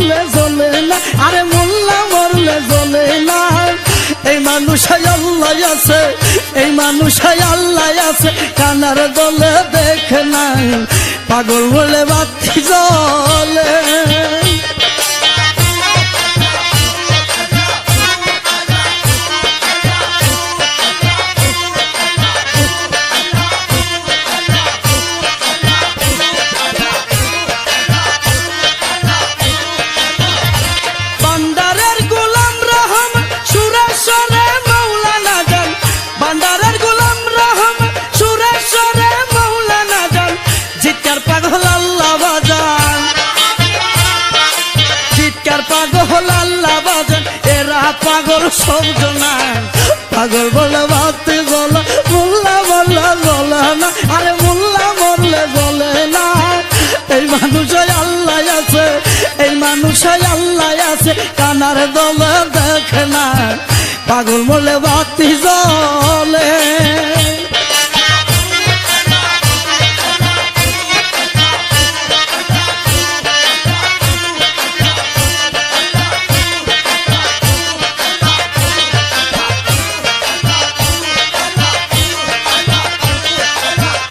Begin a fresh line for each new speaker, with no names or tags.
মরলে জ্বলে না, আরে মোল্লা মরলে জ্বলে না। এই মানুষাই আল্লাহ আছে, এই মানুষাই আল্লাহ আছে, কানার দলে দেখে না, পাগল বলে বাতি জ্বলে। পাগল আল্লাহ বাজান, এরা পাগল সবজনা, পাগল বলে বাতি জ্বলা, মোল্লা মরলে জ্বলে না, আরে মোল্লা মরলে জ্বলে না। এই মানুষই আল্লাহ আছে, এই মানুষই আল্লাহ আছে, কানার দলে দেখে না, পাগল বলে বাতি জ্বলে।